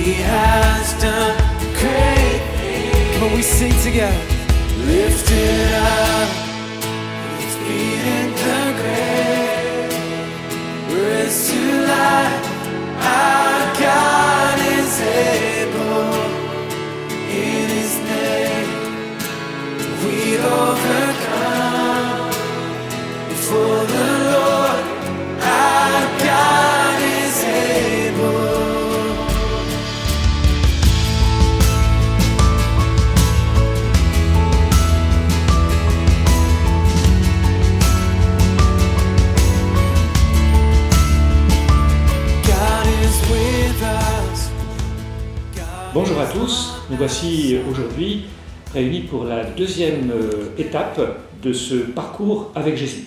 He has done great things. When we sing together, lifted up, He's beaten the grave, raised to life. Our God is able. In His name, we overcome. For the Lord, our God is able. God is with us. Bonjour à tous, nous voici aujourd'hui réunis pour la deuxième étape de ce parcours avec Jésus.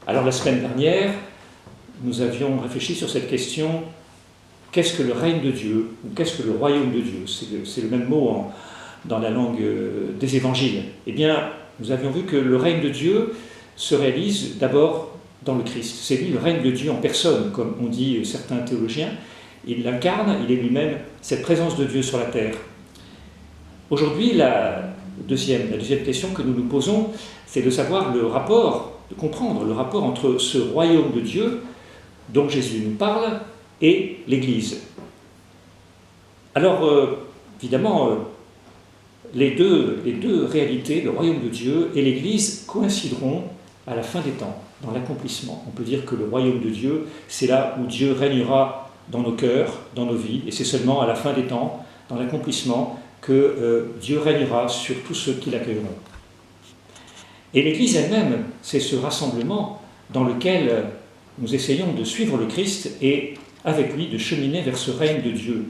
Alors la semaine dernière, nous avions réfléchi sur cette question, qu'est-ce que le règne de Dieu ou qu'est-ce que le royaume de Dieu? C'est le même mot dans la langue des évangiles. Eh bien, nous avions vu que le règne de Dieu se réalise d'abord dans le Christ. C'est lui le règne de Dieu en personne, comme ont dit certains théologiens. Il l'incarne, il est lui-même cette présence de Dieu sur la terre. Aujourd'hui, la deuxième question que nous nous posons, c'est de savoir de comprendre le rapport entre ce royaume de Dieu dont Jésus nous parle et l'Église. Alors, évidemment, les deux réalités, le royaume de Dieu et l'Église, coïncideront à la fin des temps, dans l'accomplissement. On peut dire que le royaume de Dieu, c'est là où Dieu régnera dans nos cœurs, dans nos vies, et c'est seulement à la fin des temps, dans l'accomplissement, que Dieu régnera sur tous ceux qui l'accueilleront. Et l'Église elle-même, c'est ce rassemblement dans lequel nous essayons de suivre le Christ et, avec lui, de cheminer vers ce règne de Dieu.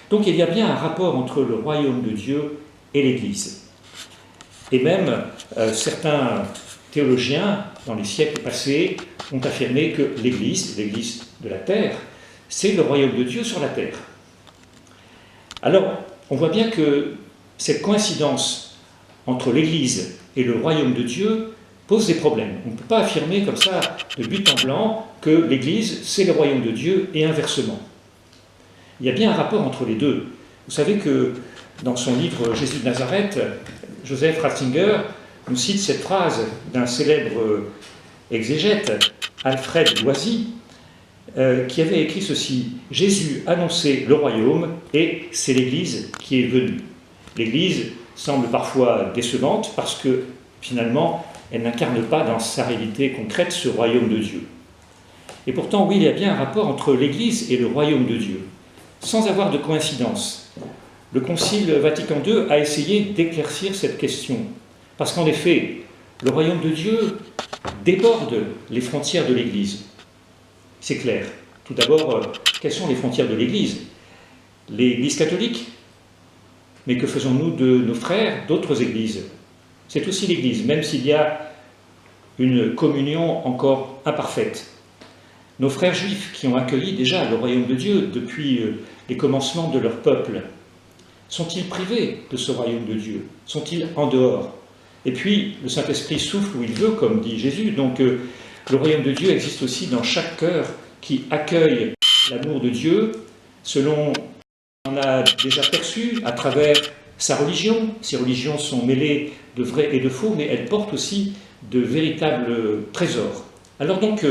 Donc il y a bien un rapport entre le royaume de Dieu et l'Église. Et même certains théologiens, dans les siècles passés, ont affirmé que l'Église de la terre, c'est le royaume de Dieu sur la terre. Alors, on voit bien que cette coïncidence entre l'Église et le royaume de Dieu pose des problèmes. On ne peut pas affirmer comme ça, de but en blanc, que l'Église, c'est le royaume de Dieu et inversement. Il y a bien un rapport entre les deux. Vous savez que dans son livre Jésus de Nazareth, Joseph Ratzinger nous cite cette phrase d'un célèbre exégète, Alfred Loisy, qui avait écrit ceci: « Jésus annonçait le royaume et c'est l'Église qui est venue. » L'Église semble parfois décevante parce que finalement elle n'incarne pas dans sa réalité concrète ce royaume de Dieu. Et pourtant, oui, il y a bien un rapport entre l'Église et le royaume de Dieu, sans avoir de coïncidence. Le Concile Vatican II a essayé d'éclaircir cette question, parce qu'en effet, le royaume de Dieu déborde les frontières de l'Église. C'est clair. Tout d'abord, quelles sont les frontières de l'Église? L'Église catholique. Mais que faisons-nous de nos frères d'autres églises? C'est aussi l'Église, même s'il y a une communion encore imparfaite. Nos frères juifs qui ont accueilli déjà le royaume de Dieu depuis les commencements de leur peuple, sont-ils privés de ce royaume de Dieu? Sont-ils en dehors? Et puis, le Saint-Esprit souffle où il veut, comme dit Jésus. Donc, le royaume de Dieu existe aussi dans chaque cœur qui accueille l'amour de Dieu, selon on a déjà perçu à travers sa religion. Ces religions sont mêlées de vrai et de faux, mais elles portent aussi de véritables trésors. Alors donc,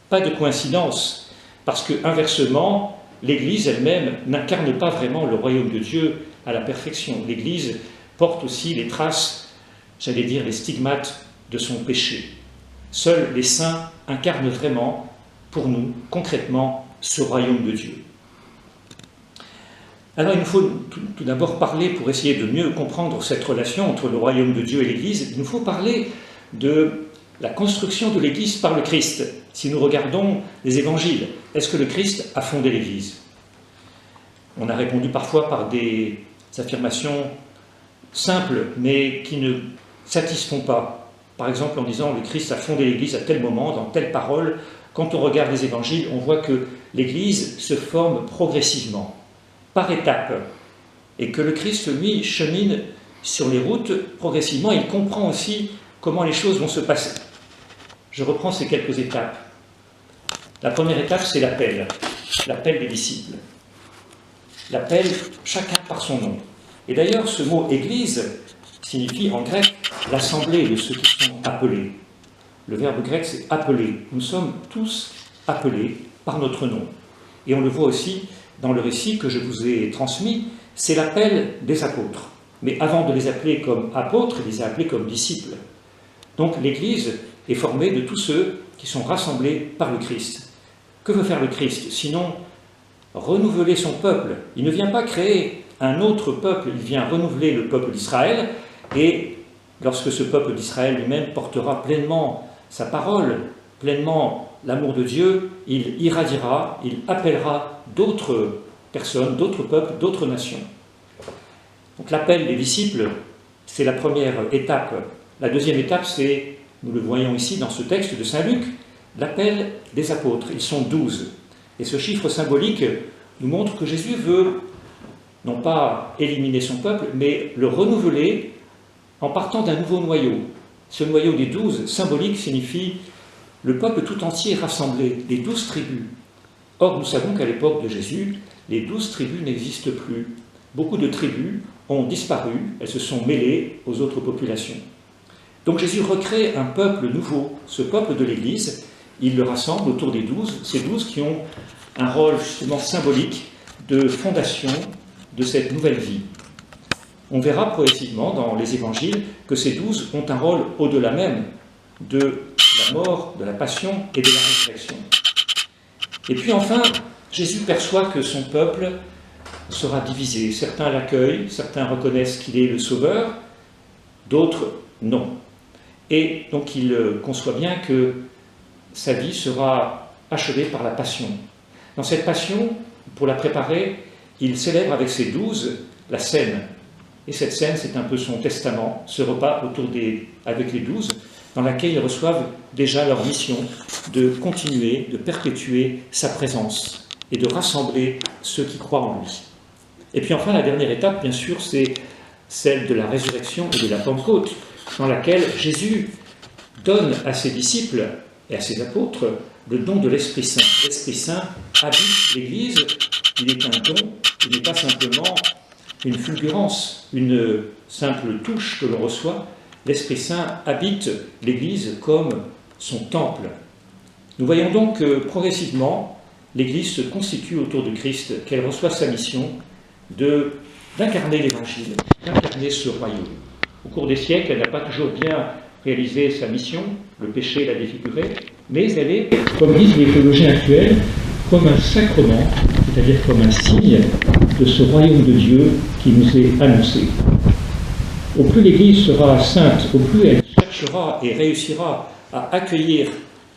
pas de coïncidence, parce que inversement, l'Église elle-même n'incarne pas vraiment le royaume de Dieu à la perfection. L'Église porte aussi les traces, j'allais dire les stigmates de son péché. Seuls les saints incarnent vraiment, pour nous, concrètement, ce royaume de Dieu. Alors il nous faut tout d'abord parler, pour essayer de mieux comprendre cette relation entre le royaume de Dieu et l'Église, il nous faut parler de la construction de l'Église par le Christ. Si nous regardons les évangiles, est-ce que le Christ a fondé l'Église? On a répondu parfois par des affirmations simples, mais qui ne satisfont pas. Par exemple en disant le Christ a fondé l'Église à tel moment, dans telle parole. Quand on regarde les évangiles, on voit que l'Église se forme progressivement, par étapes, et que le Christ, lui, chemine sur les routes progressivement. Il comprend aussi comment les choses vont se passer. Je reprends ces quelques étapes. La première étape, c'est l'appel des disciples. l'appelle chacun par son nom. Et d'ailleurs, ce mot « église » signifie en grec l'assemblée de ceux qui sont appelés. Le verbe grec, c'est « appeler ». Nous sommes tous appelés par notre nom. Et on le voit aussi dans le récit que je vous ai transmis, c'est l'appel des apôtres. Mais avant de les appeler comme apôtres, ils les a appelés comme disciples. Donc l'Église est formée de tous ceux qui sont rassemblés par le Christ. Que veut faire le Christ? Sinon, renouveler son peuple. Il ne vient pas créer un autre peuple, il vient renouveler le peuple d'Israël, et lorsque ce peuple d'Israël lui-même portera pleinement sa parole, pleinement l'amour de Dieu, il irradiera, il appellera d'autres personnes, d'autres peuples, d'autres nations. Donc l'appel des disciples, c'est la première étape. La deuxième étape, c'est, nous le voyons ici dans ce texte de Saint Luc, l'appel des apôtres. Ils sont 12. Et ce chiffre symbolique nous montre que Jésus veut non pas éliminer son peuple, mais le renouveler en partant d'un nouveau noyau. Ce noyau des 12 symbolique signifie le peuple tout entier rassemblé, les 12 tribus. Or, nous savons qu'à l'époque de Jésus, les 12 tribus n'existent plus. Beaucoup de tribus ont disparu, elles se sont mêlées aux autres populations. Donc Jésus recrée un peuple nouveau, ce peuple de l'Église. Il le rassemble autour des 12, ces 12 qui ont un rôle justement symbolique de fondation de cette nouvelle vie. On verra progressivement dans les évangiles que ces 12 ont un rôle au-delà même de la mort, de la passion et de la résurrection. Et puis enfin, Jésus perçoit que son peuple sera divisé. Certains l'accueillent, certains reconnaissent qu'il est le Sauveur, d'autres non. Et donc il conçoit bien que sa vie sera achevée par la passion. Dans cette passion, pour la préparer, il célèbre avec ses 12 la scène. Et cette scène, c'est un peu son testament, ce repas avec les 12, dans laquelle ils reçoivent déjà leur mission de continuer, de perpétuer sa présence et de rassembler ceux qui croient en lui. Et puis enfin, la dernière étape, bien sûr, c'est celle de la résurrection et de la Pentecôte, dans laquelle Jésus donne à ses disciples et à ses apôtres le don de l'Esprit Saint. L'Esprit Saint habite l'Église, il est un don, il n'est pas simplement une fulgurance, une simple touche que l'on reçoit. L'Esprit Saint habite l'Église comme son temple. Nous voyons donc que progressivement, l'Église se constitue autour de Christ, qu'elle reçoit sa mission d'incarner l'Évangile, d'incarner ce royaume. Au cours des siècles, elle n'a pas toujours bien réalisé sa mission, le péché l'a défigurée, mais elle est, comme disent les théologiens actuels, comme un sacrement, c'est-à-dire comme un signe de ce royaume de Dieu qui nous est annoncé. Au plus l'Église sera sainte, au plus elle cherchera et réussira à accueillir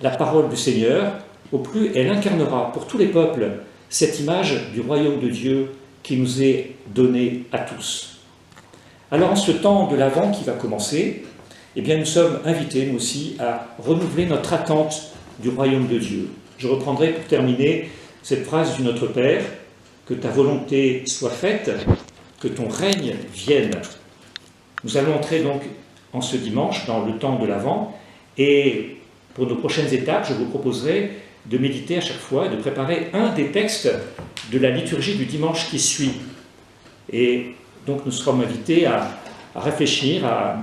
la parole du Seigneur, au plus elle incarnera pour tous les peuples cette image du royaume de Dieu qui nous est donné à tous. Alors en ce temps de l'Avent qui va commencer, eh bien nous sommes invités, nous aussi, à renouveler notre attente du royaume de Dieu. Je reprendrai pour terminer cette phrase du Notre Père, « Que ta volonté soit faite, que ton règne vienne ». Nous allons entrer donc en ce dimanche dans le temps de l'Avent, et pour nos prochaines étapes, je vous proposerai de méditer à chaque fois et de préparer un des textes de la liturgie du dimanche qui suit. Et donc nous serons invités à réfléchir, à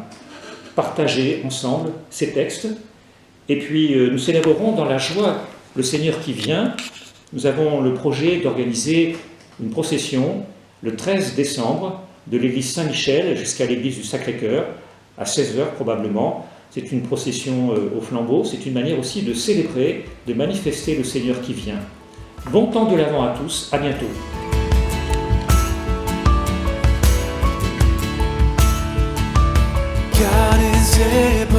partager ensemble ces textes. Et puis nous célébrerons dans la joie le Seigneur qui vient. Nous avons le projet d'organiser une procession le 13 décembre de l'église Saint-Michel jusqu'à l'église du Sacré-Cœur, à 16h probablement. C'est une procession au flambeau, c'est une manière aussi de célébrer, de manifester le Seigneur qui vient. Bon temps de l'Avent à tous, à bientôt. God is able.